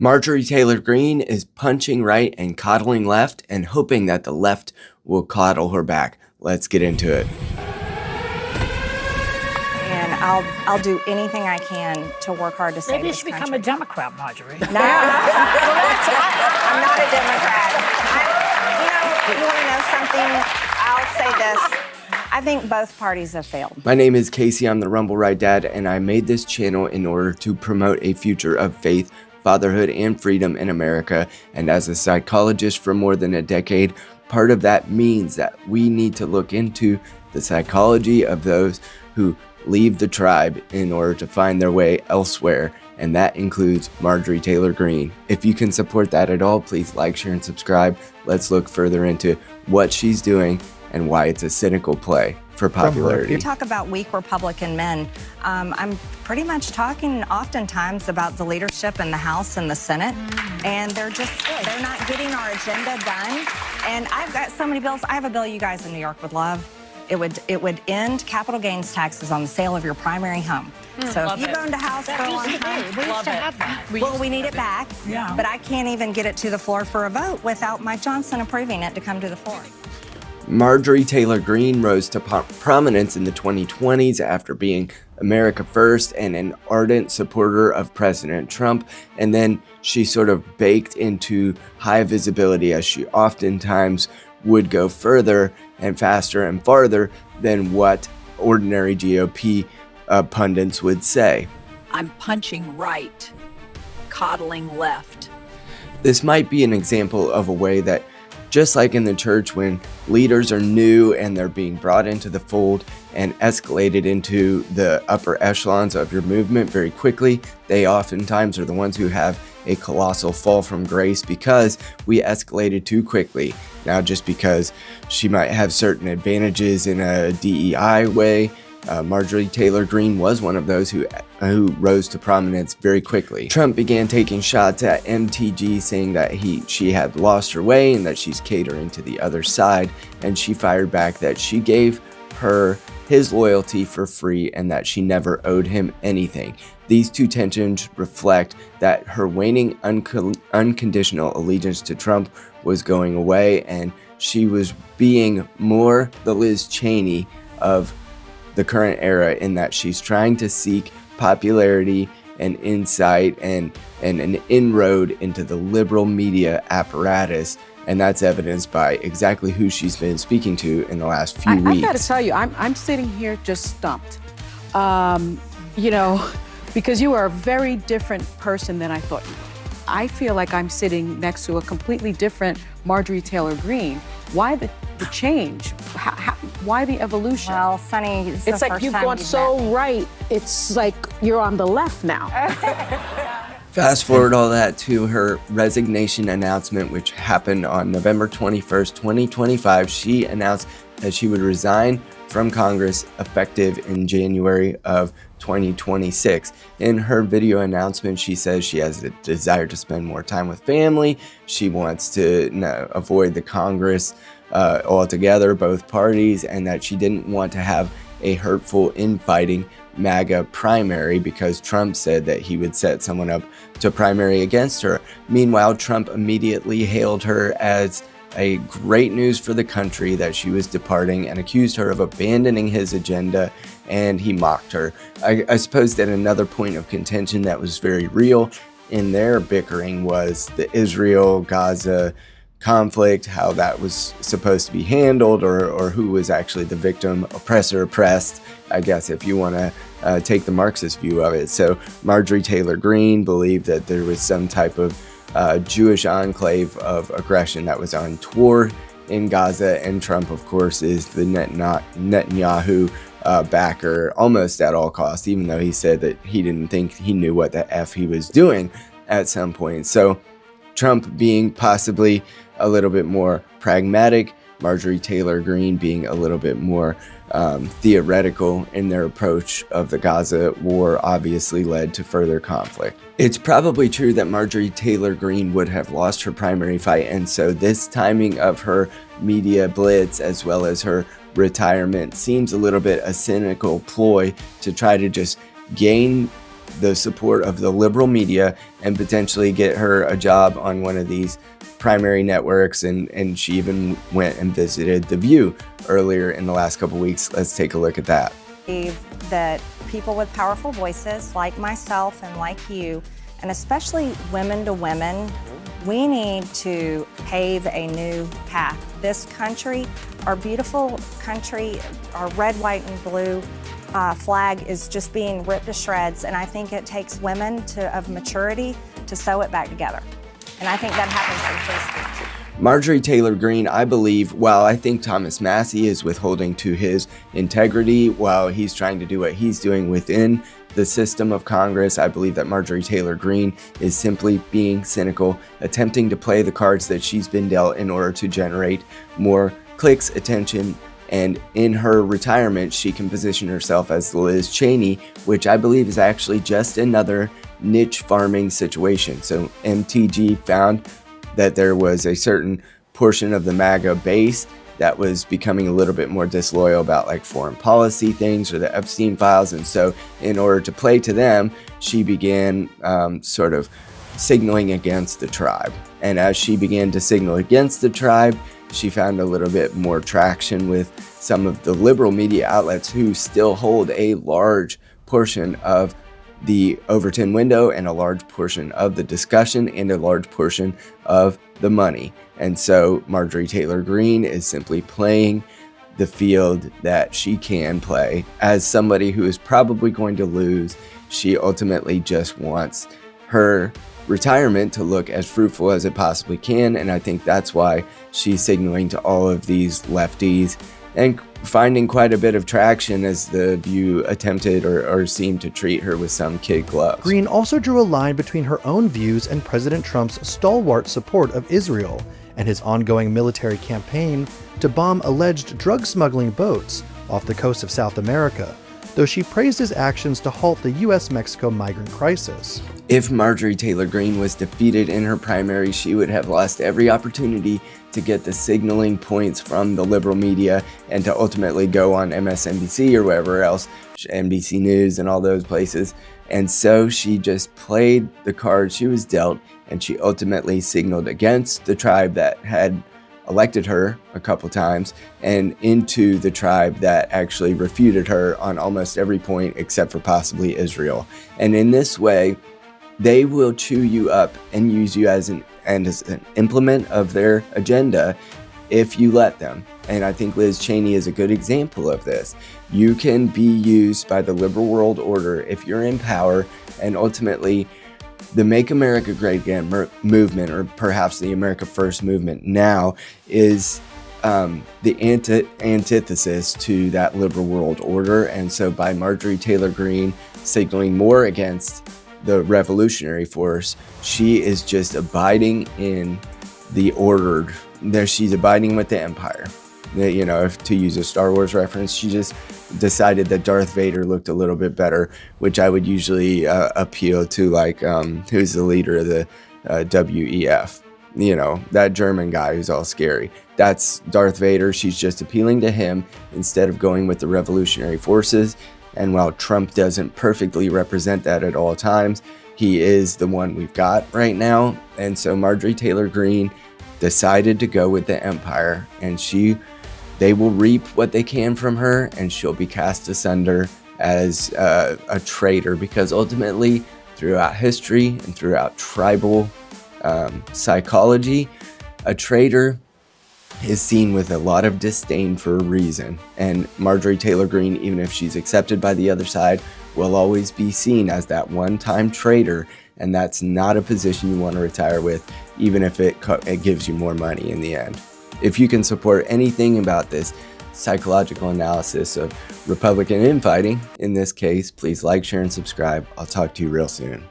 Marjorie Taylor Greene is punching right and coddling left and hoping that the left will coddle her back. Let's get into it. And I'll do anything I can to work hard to save Maybe you this should become country. a Democrat, Marjorie. No, I'm not a Democrat. You want to know something? I'll say this. I think both parties have failed. My name is Casey. I'm the Rumble Ride Dad, and I made this channel in order to promote a future of faith, fatherhood, and freedom in America. And as a psychologist for more than a decade, part of that means that we need to look into the psychology of those who leave the tribe in order to find their way elsewhere, and that includes Marjorie Taylor Greene. If you can support that at all, please like, share, and subscribe. Let's look further into what she's doing and why it's a cynical play for popularity. You talk about weak Republican men. I'm pretty much talking oftentimes about the leadership in the House and the Senate, and they're not getting our agenda done. And I've got so many bills. I have a bill you guys in New York would love. It would end capital gains taxes on the sale of your primary home. So if you've owned a house for a long time, we used to have that. well, we need it back. Yeah. But I can't even get it to the floor for a vote without Mike Johnson approving it to come to the floor. Marjorie Taylor Greene rose to prominence in the 2020s after being America First and an ardent supporter of President Trump, and then she sort of baked into high visibility as she oftentimes would go further and faster and farther than what ordinary GOP pundits would say. I'm punching right, coddling left. This might be an example of a way that, just like in the church, when leaders are new and they're being brought into the fold and escalated into the upper echelons of your movement very quickly, they oftentimes are the ones who have a colossal fall from grace because we escalated too quickly. Now, just because she might have certain advantages in a DEI way, Marjorie Taylor Greene was one of those who rose to prominence very quickly. Trump began taking shots at MTG, saying that she had lost her way and that she's catering to the other side, and she fired back that she gave his loyalty for free and that she never owed him anything. These two tensions reflect that her waning unconditional allegiance to Trump was going away, and she was being more the Liz Cheney of the current era, in that she's trying to seek popularity and insight and an inroad into the liberal media apparatus, and that's evidenced by exactly who she's been speaking to in the last few weeks. I've got to tell you, I'm sitting here just stumped. Because you are a very different person than I thought you were. I feel like I'm sitting next to a completely different Marjorie Taylor Greene. Why the change? Why the evolution? Well, Sonny, it's like you've gone so right, it's like you're on the left now. Fast forward all that to her resignation announcement, which happened on November 21st, 2025. She announced that she would resign from Congress effective in January of 2026. In her video announcement, she says she has a desire to spend more time with family. She wants to avoid the Congress altogether, both parties, and that she didn't want to have a hurtful, infighting MAGA primary because Trump said that he would set someone up to primary against her. Meanwhile, Trump immediately hailed her as a great news for the country that she was departing and accused her of abandoning his agenda, and he mocked her. I suppose that another point of contention that was very real in their bickering was the Israel-Gaza conflict, how that was supposed to be handled, or who was actually the victim, oppressor, oppressed, I guess, if you want to take the Marxist view of it. So Marjorie Taylor Greene believed that there was some type of Jewish enclave of aggression that was on tour in Gaza, and Trump, of course, is the Netanyahu backer almost at all costs, even though he said that he didn't think he knew what the F he was doing at some point. So Trump being possibly a little bit more pragmatic, Marjorie Taylor Greene being a little bit more theoretical in their approach of the Gaza war, obviously led to further conflict. It's probably true that Marjorie Taylor Greene would have lost her primary fight, and so this timing of her media blitz as well as her retirement seems a little bit a cynical ploy to try to just gain the support of the liberal media and potentially get her a job on one of these primary networks. And she even went and visited The View earlier in the last couple weeks. Let's take a look at that. That people with powerful voices like myself and like you, and especially women to women, we need to pave a new path. This country, our beautiful country, our red, white, and blue flag is just being ripped to shreds, and I think it takes women of maturity to sew it back together. And I think that happens in Facebook. Marjorie Taylor Greene, I believe, while I think Thomas Massie is withholding to his integrity while he's trying to do what he's doing within the system of Congress, I believe that Marjorie Taylor Greene is simply being cynical, attempting to play the cards that she's been dealt in order to generate more clicks, attention, and in her retirement, she can position herself as Liz Cheney, which I believe is actually just another niche farming situation. So MTG found that there was a certain portion of the MAGA base that was becoming a little bit more disloyal about like foreign policy things or the Epstein files. And so in order to play to them, she began sort of signaling against the tribe. And as she began to signal against the tribe, she found a little bit more traction with some of the liberal media outlets who still hold a large portion of the Overton window and a large portion of the discussion and a large portion of the money. And so Marjorie Taylor Greene is simply playing the field that she can play. As somebody who is probably going to lose, she ultimately just wants her retirement to look as fruitful as it possibly can. And I think that's why she's signaling to all of these lefties and finding quite a bit of traction as The View attempted or seemed to treat her with some kid gloves. Greene also drew a line between her own views and President Trump's stalwart support of Israel and his ongoing military campaign to bomb alleged drug smuggling boats off the coast of South America, though she praised his actions to halt the U.S.-Mexico migrant crisis. If Marjorie Taylor Greene was defeated in her primary, she would have lost every opportunity to get the signaling points from the liberal media and to ultimately go on MSNBC or wherever else, NBC News and all those places. And so she just played the cards she was dealt, and she ultimately signaled against the tribe that had elected her a couple times and into the tribe that actually refuted her on almost every point except for possibly Israel. And in this way, they will chew you up and use you as an implement of their agenda if you let them. And I think Liz Cheney is a good example of this. You can be used by the liberal world order if you're in power, and ultimately the Make America Great Again movement, or perhaps the America First movement now, is the antithesis to that liberal world order. And so by Marjorie Taylor Greene signaling more against the revolutionary force, she is just abiding in the ordered. She's abiding with the empire. You know, if to use a Star Wars reference, she just decided that Darth Vader looked a little bit better, which I would usually appeal to, like, who's the leader of the WEF? You know, that German guy who's all scary. That's Darth Vader. She's just appealing to him instead of going with the revolutionary forces. And while Trump doesn't perfectly represent that at all times, he is the one we've got right now. And so Marjorie Taylor Greene decided to go with the empire, and they will reap what they can from her, and she'll be cast asunder as a traitor, because ultimately throughout history and throughout tribal psychology, a traitor is seen with a lot of disdain for a reason. And Marjorie Taylor Greene, even if she's accepted by the other side, will always be seen as that one-time traitor, and that's not a position you want to retire with, even if it gives you more money in the end. If you can support anything about this psychological analysis of Republican infighting, in this case, please like, share, and subscribe. I'll talk to you real soon.